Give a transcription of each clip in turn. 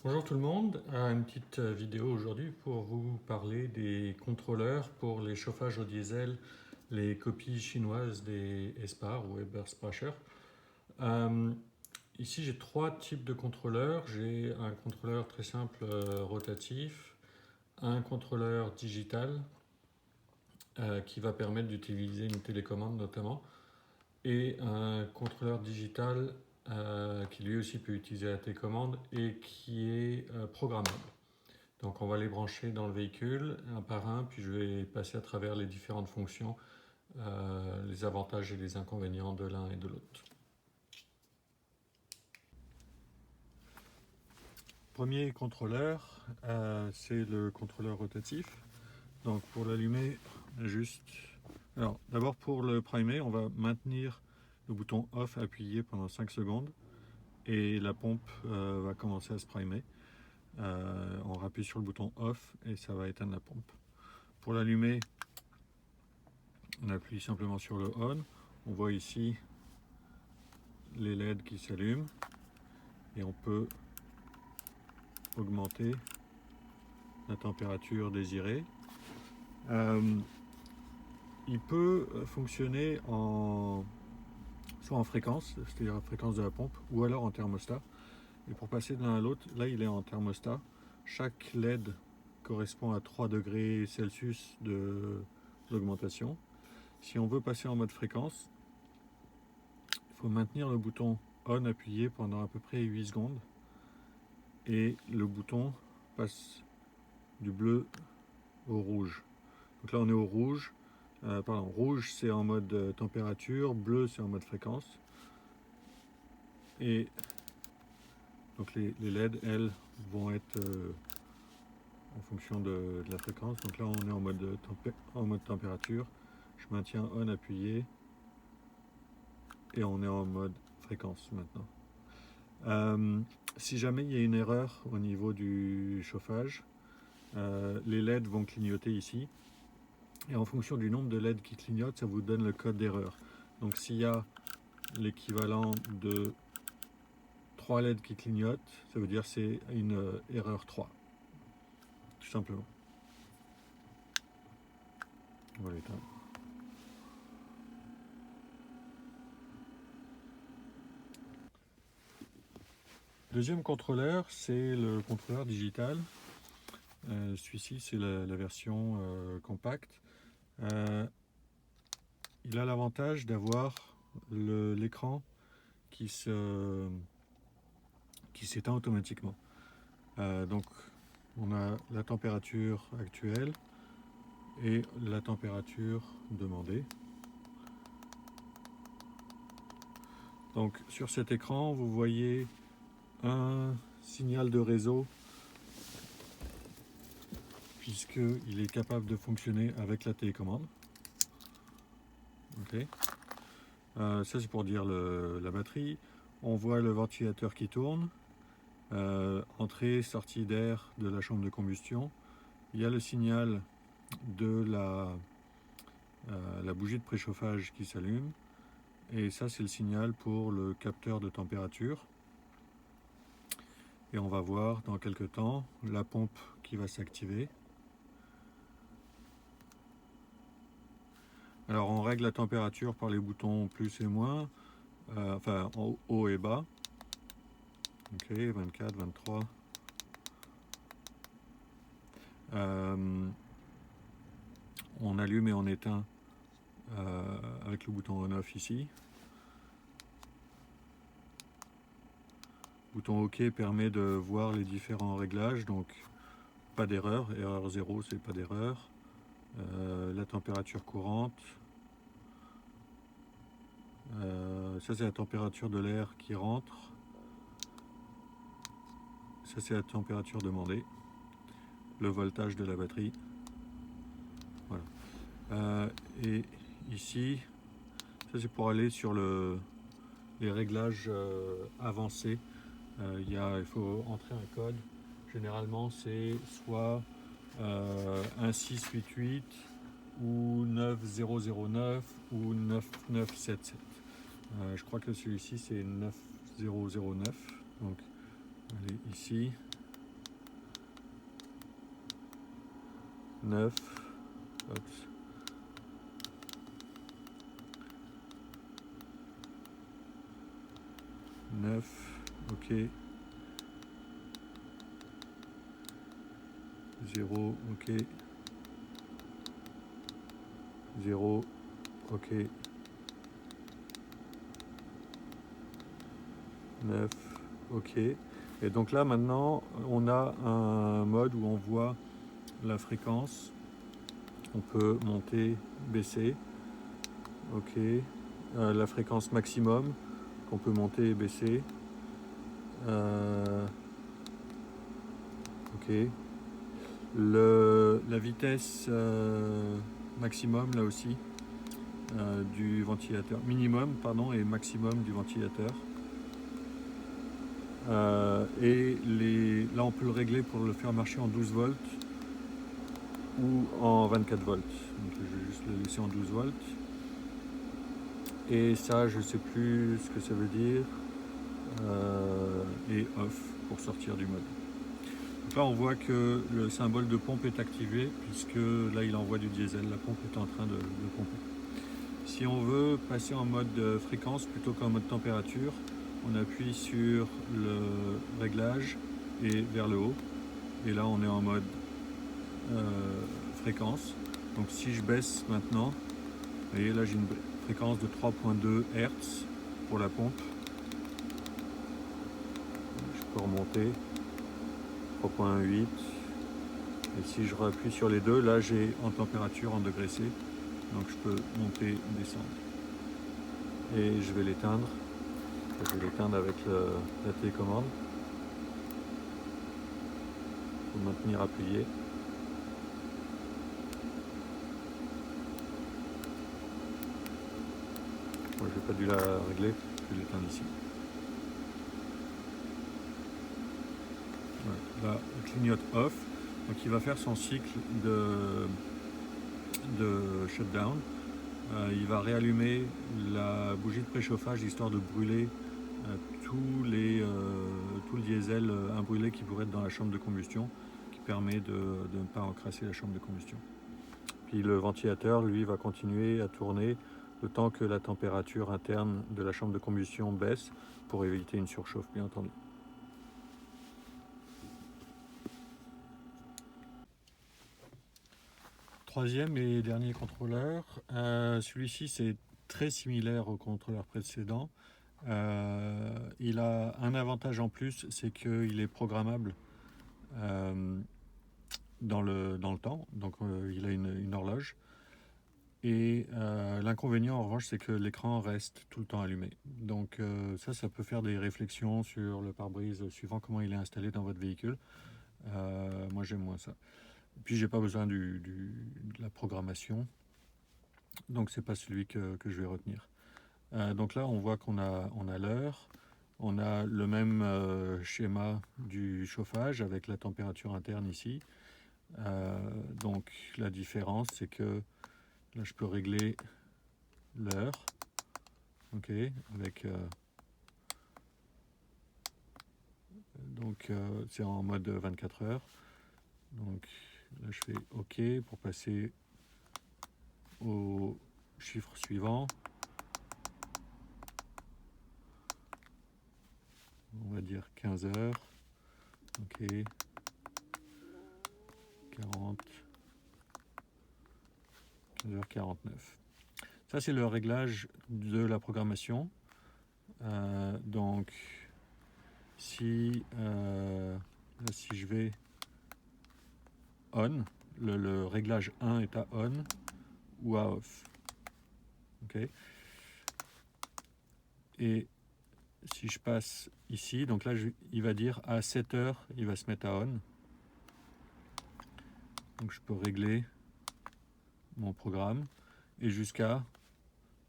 Bonjour tout le monde, une petite vidéo aujourd'hui pour vous parler des contrôleurs pour les chauffages au diesel, les copies chinoises des ESPAR ou Eberspacher. Euh, Ici j'ai trois types de contrôleurs. J'ai un contrôleur très simple rotatif, un contrôleur digital qui va permettre d'utiliser une télécommande notamment, et un contrôleur digital qui lui aussi peut utiliser la télécommande et qui est programmable. Donc on va les brancher dans le véhicule un par un, puis je vais passer à travers les différentes fonctions, les avantages et les inconvénients de l'un et de l'autre. Premier contrôleur, c'est le contrôleur rotatif. Donc pour l'allumer, juste... Alors d'abord pour le primer, on va maintenir le bouton off appuyé pendant 5 secondes et la pompe va commencer à se primer. On rappuie sur le bouton off et ça va éteindre la pompe. Pour l'allumer, on appuie simplement sur le on. On voit ici les LED qui s'allument et on peut augmenter la température désirée. Il peut fonctionner soit en fréquence, c'est-à-dire la fréquence de la pompe, ou alors en thermostat. Et pour passer de l'un à l'autre, là il est en thermostat. Chaque LED correspond à 3 degrés Celsius d'augmentation. Si on veut passer en mode fréquence, il faut maintenir le bouton on appuyé pendant à peu près 8 secondes et le bouton passe du bleu au rouge. Donc là on est au rouge. Rouge c'est en mode température, bleu c'est en mode fréquence. Et donc les LED, elles, vont être en fonction de la fréquence. Donc là on est en mode température. Je maintiens on appuyé et on est en mode fréquence maintenant. Si jamais il y a une erreur au niveau du chauffage, les LED vont clignoter ici. Et en fonction du nombre de LED qui clignotent, ça vous donne le code d'erreur. Donc s'il y a l'équivalent de 3 LED qui clignotent, ça veut dire que c'est une erreur 3. Tout simplement. On va l'éteindre. Deuxième contrôleur, c'est le contrôleur digital. Celui-ci, c'est la version compacte. Il a l'avantage d'avoir l'écran qui s'éteint automatiquement. Donc, on a la température actuelle et la température demandée. Donc, sur cet écran, vous voyez un signal de réseau puisqu'il est capable de fonctionner avec la télécommande. Okay. Ça c'est pour dire la batterie. On voit le ventilateur qui tourne, entrée, sortie d'air de la chambre de combustion. Il y a le signal de la bougie de préchauffage qui s'allume. Et ça c'est le signal pour le capteur de température. Et on va voir dans quelques temps la pompe qui va s'activer. Alors on règle la température par les boutons plus et moins, enfin en haut et bas. Ok, 24, 23. On allume et on éteint avec le bouton on-off ici. Le bouton OK permet de voir les différents réglages, donc pas d'erreur, erreur 0 c'est pas d'erreur. La température courante. Ça c'est la température de l'air qui rentre. Ça c'est la température demandée. Le voltage de la batterie. Voilà. Et ici, ça c'est pour aller sur les réglages avancés. Il faut entrer un code. Généralement c'est soit 1688 ou 9009 ou 9977. Je crois que celui-ci c'est 9009. Donc allez ici. 9, Oups. 9, ok. 0, ok. 0, ok. 9, ok. Et donc là maintenant on a un mode où on voit la fréquence. On peut monter, baisser. Ok. La fréquence maximum qu'on peut monter et baisser. Ok. La vitesse maximum là aussi du ventilateur. Minimum pardon et maximum du ventilateur. Et là on peut le régler pour le faire marcher en 12 volts ou en 24 volts. Donc je vais juste le laisser en 12 volts. Et ça je sais plus ce que ça veut dire. Et off pour sortir du mode. Donc là on voit que le symbole de pompe est activé puisque là il envoie du diesel, la pompe est en train de pomper. Si on veut passer en mode fréquence plutôt qu'en mode température, on appuie sur le réglage et vers le haut. Et là on est en mode fréquence. Donc si je baisse maintenant, vous voyez là j'ai une fréquence de 3.2 Hz pour la pompe. Je peux remonter 3.8. Et si je rappuie sur les deux, là j'ai en température en degrés C. Donc je peux monter, descendre. Et je vais l'éteindre. Je vais l'éteindre avec la télécommande. Pour maintenir appuyé. Moi je n'ai pas dû la régler, je vais l'éteindre ici. Voilà. Là, il clignote off. Donc il va faire son cycle de shutdown. Il va réallumer la bougie de préchauffage histoire de brûler tout le diesel imbrûlé qui pourrait être dans la chambre de combustion, qui permet de ne pas encrasser la chambre de combustion. Puis le ventilateur, lui, va continuer à tourner le temps que la température interne de la chambre de combustion baisse pour éviter une surchauffe, bien entendu. Troisième et dernier contrôleur, celui-ci c'est très similaire au contrôleur précédent. Il a un avantage en plus, c'est qu'il est programmable dans le temps, donc il a une horloge. Et l'inconvénient en revanche, c'est que l'écran reste tout le temps allumé. Donc ça peut faire des réflexions sur le pare-brise suivant comment il est installé dans votre véhicule. Moi j'aime moins ça. Puis j'ai pas besoin de la programmation, donc c'est pas celui que je vais retenir. Donc là on voit qu'on a l'heure, on a le même schéma du chauffage avec la température interne ici. Donc la différence c'est que là je peux régler l'heure, ok, avec donc c'est en mode 24 heures. Donc là je fais ok pour passer au chiffre suivant. On va dire 15 heures. Ok. 40. 15h49. Ça c'est le réglage de la programmation. Donc si je vais on, le réglage 1 est à on ou à off. Ok. Et si je passe ici, donc là il va dire à 7 heures, il va se mettre à on. Donc je peux régler mon programme et jusqu'à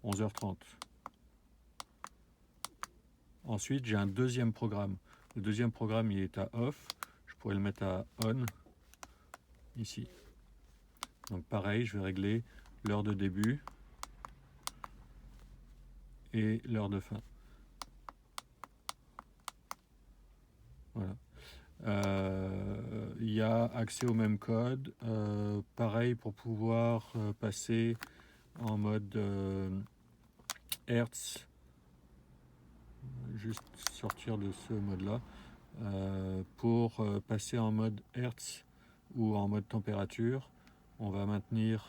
11h30. Ensuite j'ai un deuxième programme. Le deuxième programme il est à off. Je pourrais le mettre à on ici. Donc pareil, je vais régler l'heure de début et l'heure de fin. Voilà. Il y a accès au même code. Pareil pour pouvoir passer en mode Hertz, juste sortir de ce mode-là. Pour passer en mode Hertz ou en mode température, on va maintenir,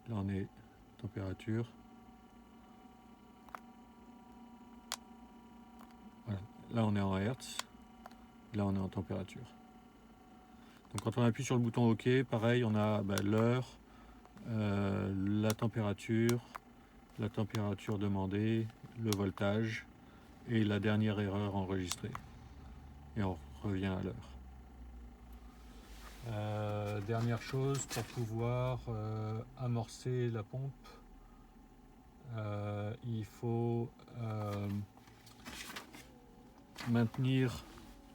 là on est température, voilà. Là on est en Hertz, là on est en température. Donc quand on appuie sur le bouton OK, pareil, on a l'heure, la température demandée, le voltage et la dernière erreur enregistrée. Et on revient à l'heure. Dernière chose, pour pouvoir amorcer la pompe, il faut maintenir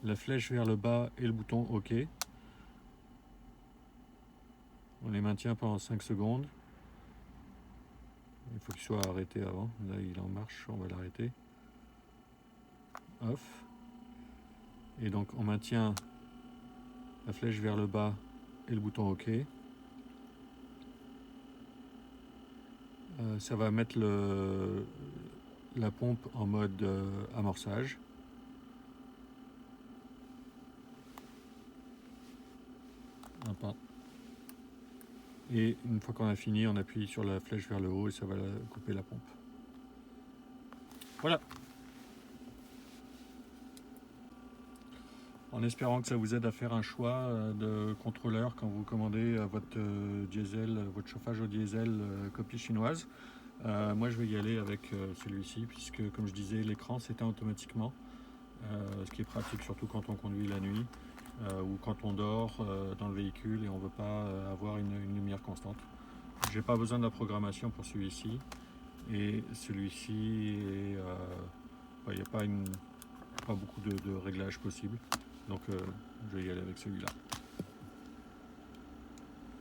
la flèche vers le bas et le bouton OK. On les maintient pendant 5 secondes. Il faut qu'il soit arrêté avant. Là, il est en marche, on va l'arrêter. Off. Et donc, on maintient la flèche vers le bas et le bouton OK. Ça va mettre la pompe en mode amorçage. Et une fois qu'on a fini, on appuie sur la flèche vers le haut et ça va couper la pompe. Voilà. En espérant que ça vous aide à faire un choix de contrôleur quand vous commandez votre diesel, votre chauffage au diesel copie chinoise. Moi je vais y aller avec celui-ci puisque comme je disais l'écran s'éteint automatiquement, ce qui est pratique surtout quand on conduit la nuit ou quand on dort dans le véhicule et on ne veut pas avoir une lumière constante. J'ai pas besoin de la programmation pour celui-ci et celui-ci il n'y a pas beaucoup de réglages possibles, donc je vais y aller avec celui-là.